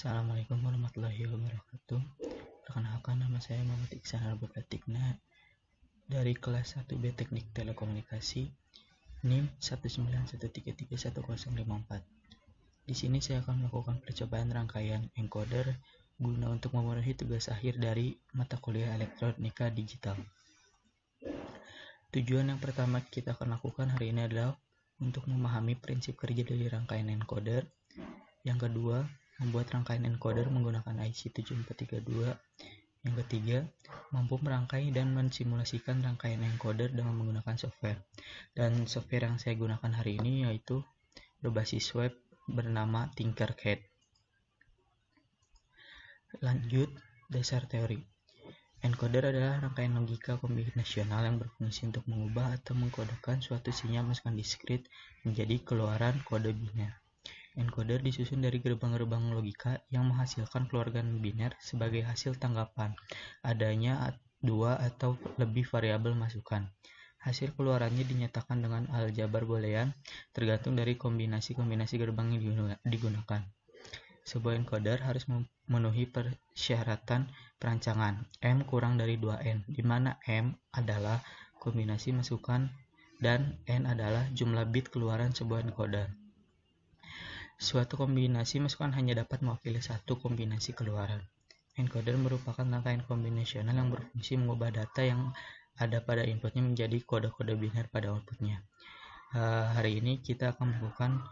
Assalamualaikum warahmatullahi wabarakatuh. Perkenalkan, nama saya Muhammad Iksan Al-Batikna dari kelas 1B Teknik Telekomunikasi NIM 191331054. Di sini saya akan melakukan percobaan rangkaian encoder guna untuk memenuhi tugas akhir dari mata kuliah elektronika digital. Tujuan yang pertama kita akan lakukan hari ini adalah untuk memahami prinsip kerja dari rangkaian encoder. Yang kedua, membuat rangkaian encoder menggunakan IC7432. Yang ketiga, mampu merangkai dan mensimulasikan rangkaian encoder dengan menggunakan software. Dan software yang saya gunakan hari ini yaitu berbasis web bernama Tinkercad. Lanjut, dasar teori. Encoder adalah rangkaian logika kombinasional yang berfungsi untuk mengubah atau mengkodekan suatu sinyal masukan diskrit menjadi keluaran kode biner. Encoder disusun dari gerbang-gerbang logika yang menghasilkan keluaran biner sebagai hasil tanggapan adanya dua atau lebih variabel masukan. Hasil keluarannya dinyatakan dengan aljabar boolean tergantung dari kombinasi-kombinasi gerbang yang digunakan. Sebuah encoder harus memenuhi persyaratan perancangan M kurang dari 2N, di mana M adalah kombinasi masukan dan N adalah jumlah bit keluaran sebuah encoder. Suatu kombinasi masukan hanya dapat mewakili satu kombinasi keluaran. Encoder merupakan rangkaian kombinasional yang berfungsi mengubah data yang ada pada inputnya menjadi kode-kode biner pada outputnya. Hari ini kita akan melakukan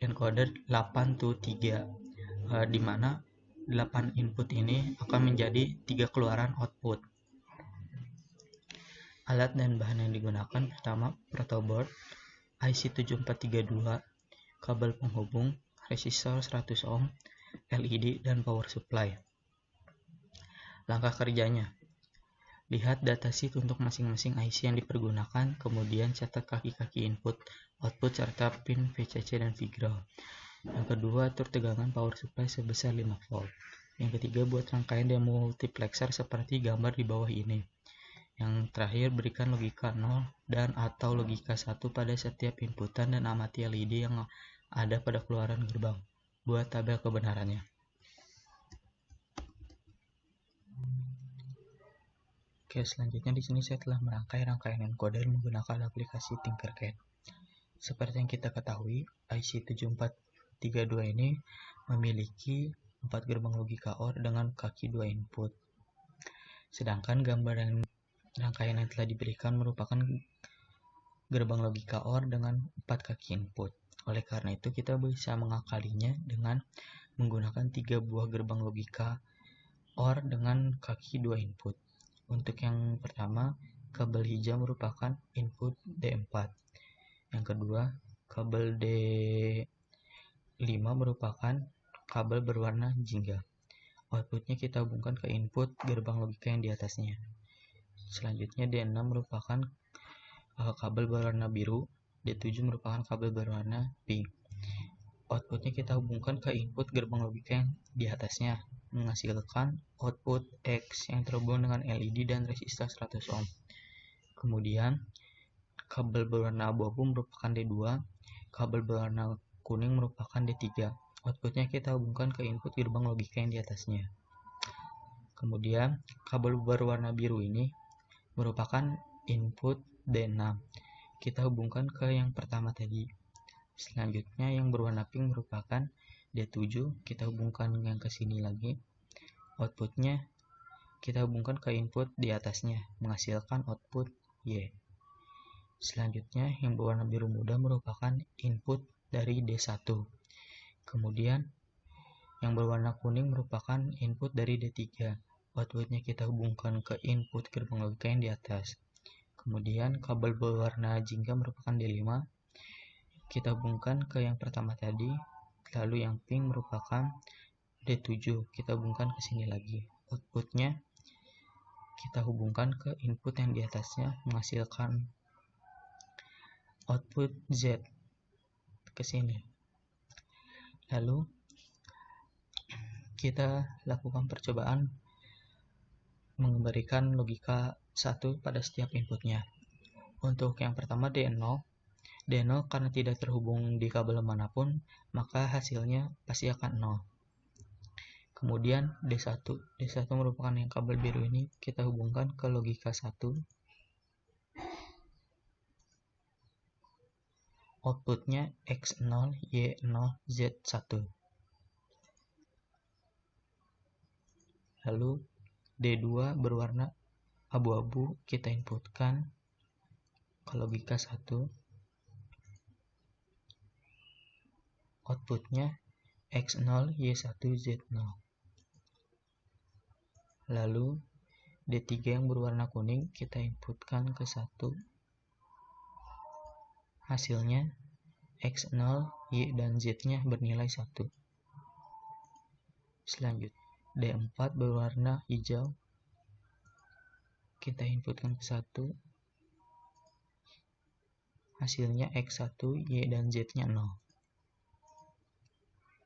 encoder 8-3, di mana 8 input ini akan menjadi 3 keluaran output. Alat dan bahan yang digunakan pertama protoboard, IC7432, kabel penghubung, resistor 100 ohm, LED, dan power supply. Langkah kerjanya: lihat datasheet untuk masing-masing IC yang dipergunakan, kemudian catat kaki-kaki input, output, serta pin VCC dan V-ground. Yang kedua, atur tegangan power supply sebesar 5 volt. Yang ketiga, buat rangkaian demultiplexer seperti gambar di bawah ini. Yang terakhir, berikan logika 0 dan atau logika 1 pada setiap inputan dan amati LED yang ada pada keluaran gerbang. Buat tabel kebenarannya. Oke, selanjutnya di sini saya telah merangkai rangkaian encoder menggunakan aplikasi Tinkercad. Seperti yang kita ketahui, IC7432 ini memiliki 4 gerbang logika OR dengan kaki 2 input. Sedangkan gambar yang rangkaian yang telah diberikan merupakan gerbang logika OR dengan 4 kaki input. Oleh karena itu, kita bisa mengakalinya dengan menggunakan 3 buah gerbang logika OR dengan kaki 2 input. Untuk yang pertama, kabel hijau merupakan input D4. Yang kedua, kabel D5 merupakan kabel berwarna jingga. Outputnya kita hubungkan ke input gerbang logika yang di atasnya. Selanjutnya, D6 merupakan kabel berwarna biru, D7 merupakan kabel berwarna pink. Outputnya kita hubungkan ke input gerbang logika yang di atasnya, menghasilkan output X yang terhubung dengan LED dan resistor 100 ohm. Kemudian, kabel berwarna abu-abu merupakan D2, kabel berwarna kuning merupakan D3. Outputnya kita hubungkan ke input gerbang logika yang di atasnya. Kemudian, kabel berwarna biru ini merupakan input D6. Kita hubungkan ke yang pertama tadi. Selanjutnya, yang berwarna pink merupakan D7. Kita hubungkan yang ke sini lagi. Outputnya kita hubungkan ke input di atasnya, menghasilkan output Y. Selanjutnya, yang berwarna biru muda merupakan input dari D1. Kemudian, yang berwarna kuning merupakan input dari D3. Outputnya kita hubungkan ke input gerbang logika yang di atas. Kemudian, kabel berwarna jingga merupakan D5. Kita hubungkan ke yang pertama tadi. Lalu yang pink merupakan D7. Kita hubungkan ke sini lagi. Outputnya kita hubungkan ke input yang di atasnya, menghasilkan output Z ke sini. Lalu kita lakukan percobaan memberikan logika 1 pada setiap inputnya. Untuk yang pertama D0 karena tidak terhubung di kabel manapun, maka hasilnya pasti akan 0. Kemudian D1 merupakan yang kabel biru ini kita hubungkan ke logika 1. Outputnya X0, Y0, Z1. Lalu D2 berwarna abu-abu kita inputkan ke logika 1. Outputnya X0, Y1, Z0. Lalu D3 yang berwarna kuning kita inputkan ke 1. Hasilnya X0, Y, dan Z-nya bernilai 1. Selanjutnya D4 berwarna hijau kita inputkan ke 1. Hasilnya X1, Y, dan Z-nya 0.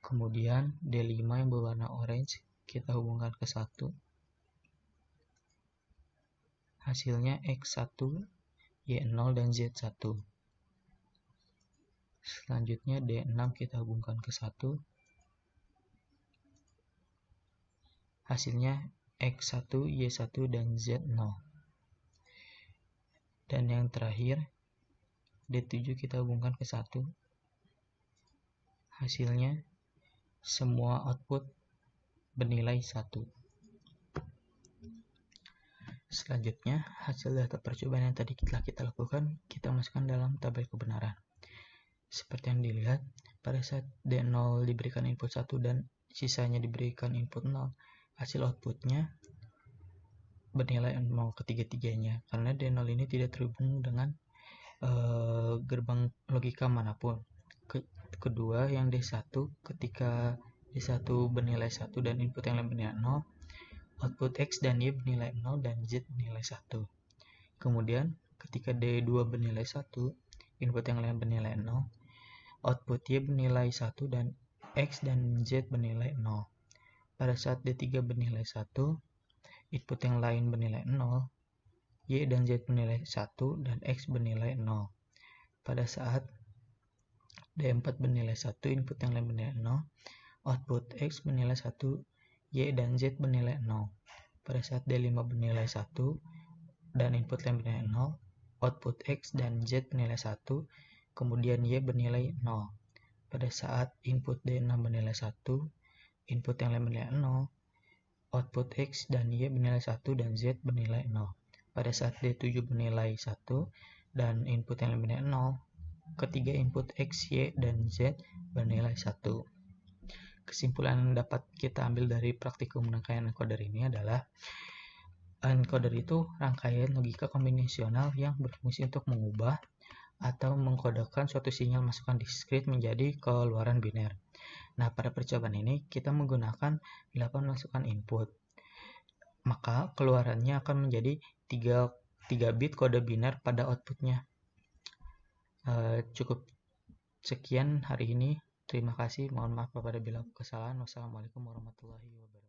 Kemudian D5 yang berwarna orange kita hubungkan ke 1. Hasilnya X1, Y0, dan Z1. Selanjutnya D6 kita hubungkan ke 1. Hasilnya X1, Y1, dan Z0. Dan yang terakhir D7 kita hubungkan ke 1. Hasilnya semua output bernilai 1. Selanjutnya, hasil data percobaan yang tadi telah kita lakukan, kita masukkan dalam tabel kebenaran. Seperti yang dilihat, pada saat D0 diberikan input 1 dan sisanya diberikan input 0, hasil outputnya bernilai 0 ketiga-tiganya, karena D0 ini tidak terhubung dengan gerbang logika manapun. Kedua, yang D1, ketika D1 bernilai 1 dan input yang lain bernilai 0, output X dan Y bernilai 0 dan Z bernilai 1. Kemudian, ketika D2 bernilai 1, input yang lain bernilai 0, output Y bernilai 1 dan X dan Z bernilai 0. Pada saat D3 bernilai 1, input yang lain bernilai 0, Y dan Z bernilai 1, dan X bernilai 0. Pada saat D4 bernilai 1, input yang lain bernilai 0, output X bernilai 1, Y dan Z bernilai 0. Pada saat D5 bernilai 1, dan input lain bernilai 0, output X dan Z bernilai 1, kemudian Y bernilai 0. Pada saat input D6 bernilai 1, input yang lain bernilai 0, output X dan Y bernilai 1 dan Z bernilai 0. Pada saat D7 bernilai 1 dan input yang lain bernilai 0, ketiga input X, Y, dan Z bernilai 1. Kesimpulan yang dapat kita ambil dari praktikum rangkaian encoder ini adalah encoder itu rangkaian logika kombinasional yang berfungsi untuk mengubah atau mengkodekan suatu sinyal masukan diskrit menjadi keluaran biner. Nah, pada percobaan ini kita menggunakan 8 masukan input. Maka keluarannya akan menjadi 3 bit kode biner pada outputnya. Cukup sekian hari ini. Terima kasih. Mohon maaf apabila kesalahan. Wassalamualaikum warahmatullahi wabarakatuh.